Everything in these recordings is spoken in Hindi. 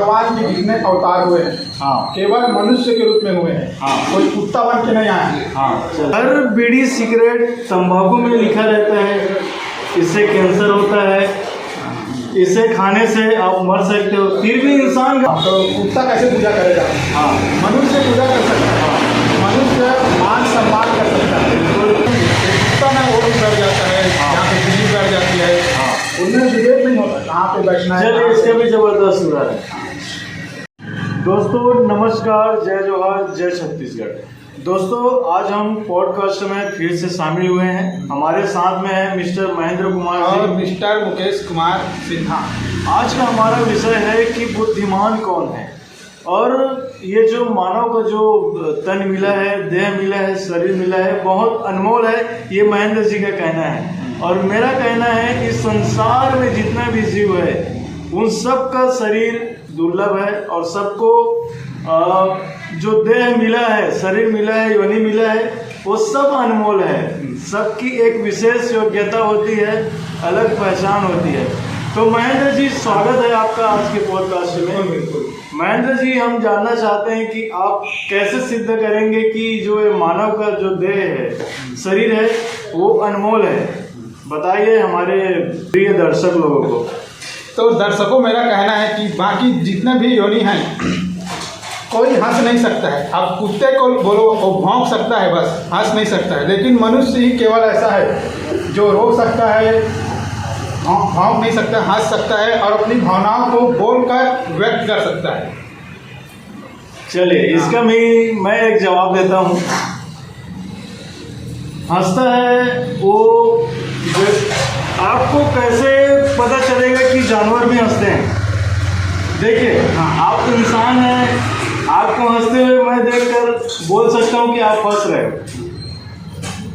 भगवान के जितने अवतार हुए हैं केवल मनुष्य के रूप में हुए हैं, कोई कुत्ता बन के नहीं आए हैं। हर बीड़ी सिगरेट तंबाकू में लिखा रहता है इससे कैंसर होता है, इसे खाने से आप मर सकते हो, फिर भी इंसान तो कुत्ता कैसे पूजा करेगा? मनुष्य पूजा कर सकता है, मनुष्य मान सम्मान कर सकता है। कुत्ता में वो भी बैठ जाता है, यहाँ पे बिजली बैठ जाती है, उनमें विवेक नहीं होता कहाँ पे बैठना है। चलिए इसका भी जबरदस्त हो रहा है। दोस्तों नमस्कार, जय जोहार, जय छत्तीसगढ़। दोस्तों आज हम पॉडकास्ट में फिर से शामिल हुए हैं। हमारे साथ में है मिस्टर महेंद्र कुमार और मिस्टर मुकेश कुमार सिन्हा। आज का हमारा विषय है कि बुद्धिमान कौन है। और ये जो मानव का जो तन मिला है, देह मिला है, शरीर मिला है, बहुत अनमोल है, ये महेंद्र जी का कहना है। और मेरा कहना है कि संसार में जितना भी जीव है उन सब का शरीर दुर्लभ है और सबको जो देह मिला है, शरीर मिला है, योनि मिला है, वो सब अनमोल है। सबकी एक विशेष योग्यता होती है, अलग पहचान होती है। तो महेंद्र जी स्वागत है आपका आज के पॉडकास्ट में। बिल्कुल महेंद्र जी, हम जानना चाहते हैं कि आप कैसे सिद्ध करेंगे कि जो ये मानव का जो देह है, शरीर है, वो अनमोल है। बताइए हमारे प्रिय दर्शक लोगों को। तो दर्शकों मेरा कहना है कि बाकी जितने भी योनि हैं कोई हंस नहीं सकता है। अब कुत्ते को बोलो वो भौंक सकता है, बस हंस नहीं सकता है। लेकिन मनुष्य ही केवल ऐसा है जो रो सकता है, भौंक नहीं सकता, हंस सकता है और अपनी भावनाओं को बोलकर व्यक्त कर सकता है। चलिए इसका मैं एक जवाब देता हूँ। हंसता है वो, आपको कैसे पता चलेगा कि जानवर भी हंसते हैं? देखिए आप इंसान हैं, आपको हंसते हुए मैं देखकर बोल सकता हूँ कि आप हंस रहे हो,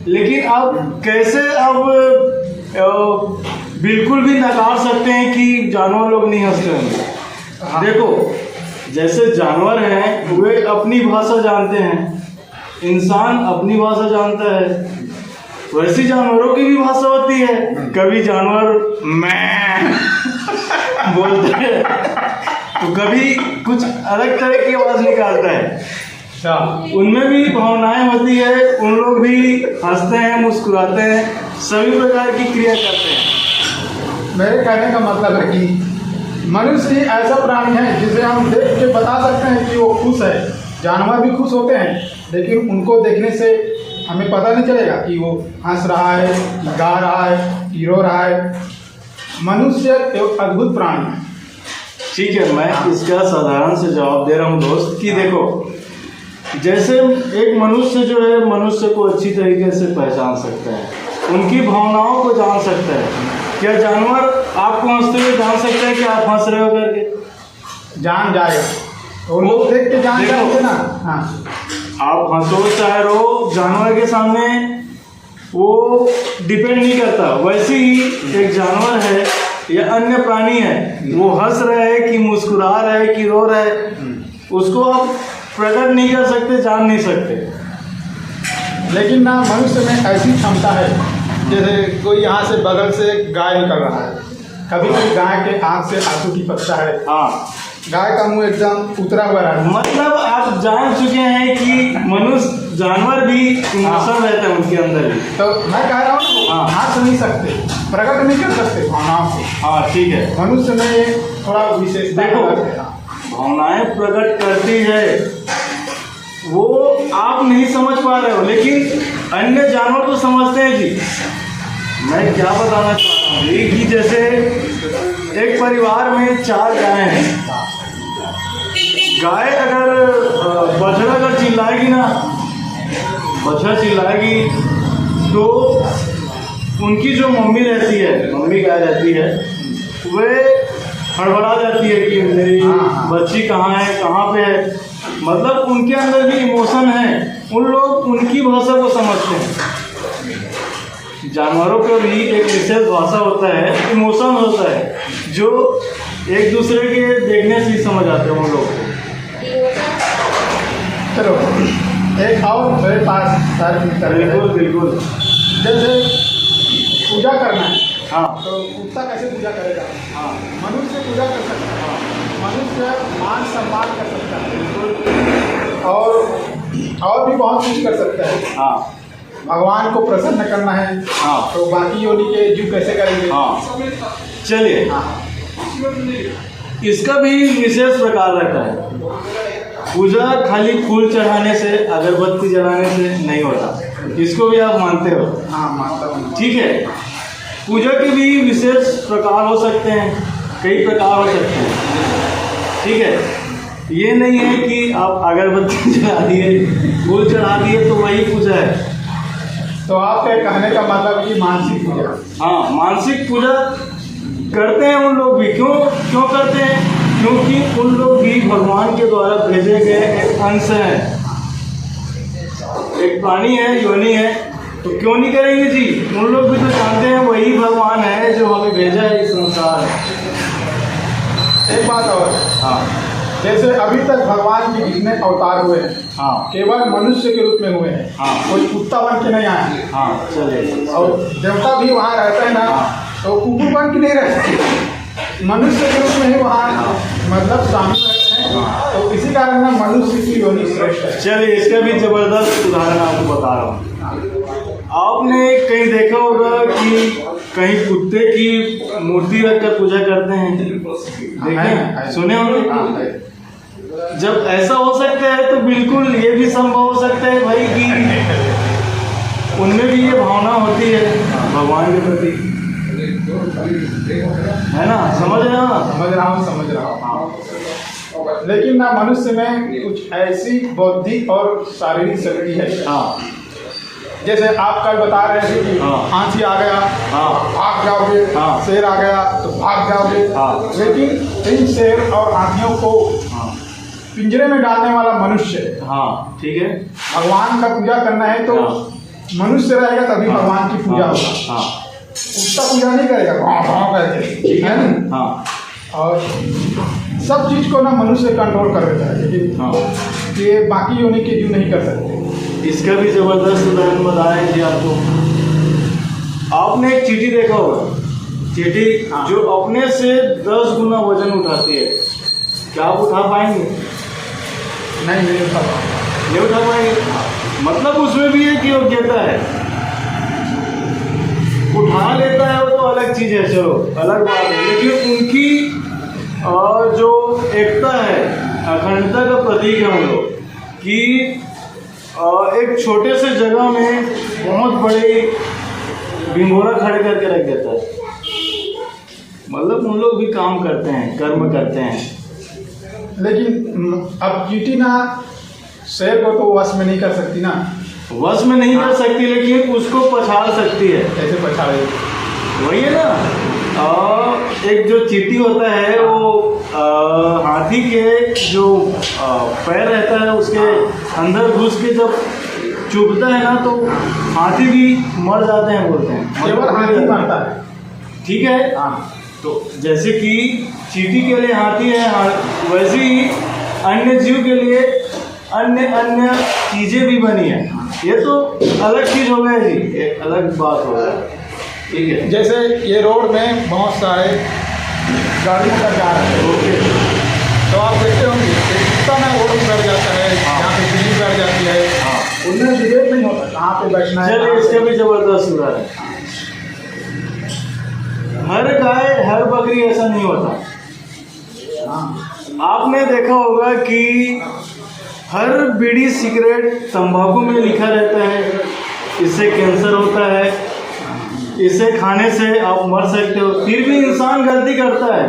लेकिन आप कैसे अब बिल्कुल भी नकार सकते हैं कि जानवर लोग नहीं हंसते होंगे? देखो जैसे जानवर हैं वे अपनी भाषा जानते हैं, इंसान अपनी भाषा जानता है, वैसी जानवरों की भी भाषा होती है। कभी जानवर मैं बोलते हैं तो कभी कुछ अलग तरह की आवाज निकालता है। उनमें भी भावनाएं होती है, उन लोग भी हंसते हैं, मुस्कुराते हैं, सभी प्रकार की क्रिया करते हैं। मेरे कहने का मतलब है कि मनुष्य ही ऐसा प्राणी है जिसे हम देख के बता सकते हैं कि वो खुश है। जानवर भी खुश होते हैं, लेकिन उनको देखने से हमें पता नहीं चलेगा कि वो हंस रहा है, गा रहा है, कि रो रहा है। मनुष्य एक अद्भुत प्राणी है। ठीक है, मैं इसका साधारण से जवाब दे रहा हूँ दोस्त कि देखो, जैसे एक मनुष्य जो है मनुष्य को अच्छी तरीके से पहचान सकता है, उनकी भावनाओं को जान सकता है। क्या जानवर आपको हंसते हुए जान सकता है कि आप हंस रहे हो करके? जान जाएगा, वो लोग देख के जान जाएंगे ना। हाँ, आप हंसो चाहे रो, जानवर के सामने वो डिपेंड नहीं करता। वैसे ही एक जानवर है या अन्य प्राणी है, वो हंस रहा है कि मुस्कुरा रहा है कि रो रहा है, उसको आप प्रकट नहीं कर सकते, जान नहीं सकते। लेकिन ना मनुष्य में ऐसी क्षमता है, जैसे कोई यहाँ से बगल से गाय निकल रहा है, कभी कभी गाय के आँख से आंसू टपकता है। गाय का मुंह एकदम उतरा हुआ है। मतलब आप जान चुके हैं कि मनुष्य जानवर भी इमोशन रहता है उनके अंदर ही। तो मैं कह रहा हूँ हंस नहीं सकते, प्रकट नहीं कर सकते भावनाओं को। ठीक है, मनुष्य में थोड़ा विशेष देखो भावनाएं प्रकट करती है, वो आप नहीं समझ पा रहे हो, लेकिन अन्य जानवर तो समझते हैं जी। मैं क्या बताना चाहता हूँ कि जैसे एक परिवार में 4 गायें हैं। गाय अगर बछड़ा अगर चिल्लाएगी ना, बछड़ा चिल्लाएगी तो उनकी जो मम्मी रहती है, मम्मी गाय रहती है, वे हड़बड़ा जाती है कि मेरी बच्ची कहाँ है, कहाँ पे है। मतलब उनके अंदर भी इमोशन है, उन लोग उनकी भाषा को समझते हैं। जानवरों का भी एक विशेष भाषा होता है, इमोशन होता है, जो एक दूसरे के देखने से ही समझ आते हैं उन लोग को। चलो एक और मेरे पास बिल्कुल जैसे पूजा करना है, हाँ, तो कुत्ता कैसे पूजा करेगा? हाँ, मनुष्य पूजा कर सकता है। मनुष्य मान सम्मान कर सकता है और भी बहुत कुछ कर सकता है। हाँ भगवान को प्रसन्न करना है। हाँ तो बाकी योनि के जीव कैसे करेंगे? हाँ चलिए, हाँ इसका भी विशेष प्रकार रहता है। पूजा खाली फूल चढ़ाने से, अगरबत्ती जलाने से नहीं होता, इसको भी आप मानते हो? हाँ मानता हूँ। ठीक है, पूजा के भी विशेष प्रकार हो सकते हैं, कई प्रकार हो सकते हैं। ठीक है, ये नहीं है कि आप अगरबत्ती जला दिए, फूल चढ़ा दिए तो वही पूजा है। तो आपके कहने का मतलब कि मानसिक पूजा? हाँ, मानसिक पूजा करते हैं उन लोग भी। क्यों करते हैं? क्योंकि उन लोग भी भगवान के द्वारा भेजे गए एक अंश हैं, एक प्राणी है, योनि है। तो क्यों नहीं करेंगे जी? उन लोग भी तो जानते हैं वही भगवान है जो हमें भेजा है इस संसार में। एक बात और, हाँ जैसे अभी तक भगवान के जितने अवतार हुए हैं, हाँ केवल मनुष्य के रूप में हुए हैं। हाँ। कोई कुत्ता बन के नहीं आया है। हाँ चलिए। और देवता भी वहाँ रहते हैं ना, तो कुकुर बन के नहीं रहते, मनुष्य के रूप में ही वहाँ मतलब शामिल रहते हैं। तो इसी कारण ना मनुष्य की योनि श्रेष्ठ है। चलिए, इसका भी जबरदस्त उदाहरण आपको बता रहा हूँ। आपने कहीं देखा होगा कि कहीं कुत्ते की मूर्ति रखकर पूजा करते हैं, देखें, सुने होंगे। जब ऐसा हो सकता है तो बिल्कुल ये भी संभव हो सकता है भाई कि उनमें भी ये भावना होती है भगवान के प्रति, है ना? समझ रहे हो ना? समझ रहा हूँ। लेकिन ना मनुष्य में कुछ ऐसी बौद्धिक और शारीरिक शक्ति है। हाँ, जैसे आप कल बता रहे थे कि हाँ। हाथी आ गया, हाँ। भाग जाओगे, हाँ। शेर आ गया तो भाग जाओगे। हाँ। लेकिन इन शेर और हाथियों को हाँ, पिंजरे में डालने वाला मनुष्य है। हाँ, ठीक है। भगवान का पूजा करना है तो हाँ। मनुष्य रहेगा तभी भगवान की पूजा होगा। हाँ उसका पूजा नहीं करेगा भाव भाव करके, ठीक है ना? हाँ और सब चीज को ना मनुष्य कंट्रोल कर देता है, लेकिन हाँ, ये बाकी योनि के जीव नहीं कर सकते। इसका भी जबरदस्त उदाहरण बताएं जी आपको। आपने एक चींटी देखा होगा, चींटी जो अपने से 10 गुना वजन उठाती है, क्या आप उठा पाएंगे? नहीं उठा पाएंगे। नहीं उठा पाएंगे, मतलब उसमें भी एक योग्यता है। उठा लेता है वो तो अलग चीज़ है, चलो अलग बात है, लेकिन उनकी जो एकता है, अखंडता का प्रतीक है हम लोग कि एक छोटे से जगह में बहुत बड़े भिंगोरा खड़े करके रख देता है। मतलब उन लोग भी काम करते हैं, कर्म करते हैं। लेकिन अब चींटी ना शेर को तो वश में नहीं कर सकती ना। वश में नहीं कर सकती, लेकिन उसको पछाड़ सकती है। कैसे पछाड़े? वही है ना, एक जो चींटी होता है वो हाथी के जो पैर रहता है उसके अंदर घुस के जब चुभता है ना तो हाथी भी मर जाते हैं, बोलते हैं। केवल हाथी मरता है। ठीक है। हाँ, तो जैसे कि चींटी के लिए हाथी है, वैसे ही अन्य जीव के लिए अन्य चीज़ें भी बनी है। ये तो अलग चीज़ हो गया जी, एक अलग बात हो गया। ठीक है, जैसे ये रोड में बहुत सारे गाड़ी मोटर जा रहे हैं, ओके। तो आप देखते होंगे कितना ना रोड उतर जाता है, यहाँ पे बिजली बैठ जाती है। हाँ, उनमें विवेक नहीं होता कहाँ पे बैठना है। चलिए, इसका भी जबरदस्त उदाहरण। हर गाय हर बकरी ऐसा नहीं होता। हाँ, आपने देखा होगा कि हर बीड़ी सिगरेट तंबाकू में लिखा रहता है इससे कैंसर होता है, इसे खाने से आप मर सकते हो, फिर भी इंसान गलती करता है।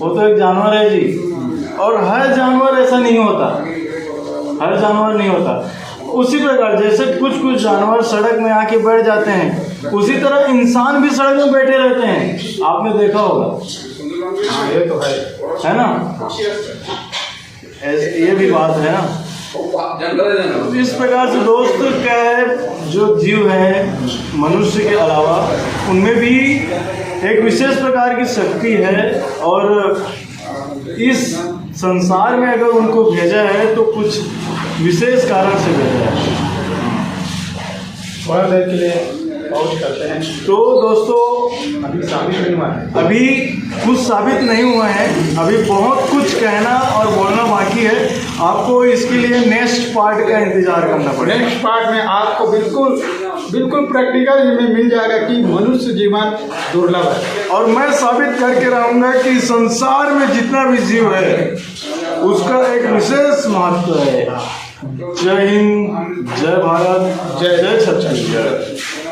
वो तो एक जानवर है जी, और हर जानवर ऐसा नहीं होता, हर जानवर नहीं होता। उसी प्रकार जैसे कुछ जानवर सड़क में आके बैठ जाते हैं, उसी तरह इंसान भी सड़क में बैठे रहते हैं। आपने देखा होगा। हाँ, ये तो है ना? ये भी बात है ना। इस प्रकार से दोस्त क्या है, जो जीव है मनुष्य के अलावा उनमें भी एक विशेष प्रकार की शक्ति है, और इस संसार में अगर उनको भेजा है तो कुछ विशेष कारण से भेजा है। थोड़ा देर के लिए खोज करते हैं। तो दोस्तों अभी साबित नहीं हुआ है, अभी कुछ साबित नहीं हुआ है, अभी बहुत कुछ कहना और बोलना बाकी है। आपको इसके लिए नेक्स्ट पार्ट का इंतजार करना पड़ेगा। नेक्स्ट पार्ट में आपको बिल्कुल बिल्कुल प्रैक्टिकल में मिल जाएगा कि मनुष्य जीवन दुर्लभ है। और मैं साबित करके रहूंगा कि संसार में जितना भी जीव है उसका एक विशेष महत्व है। जय हिंद, जय भारत, जय जय छत्तीसगढ़।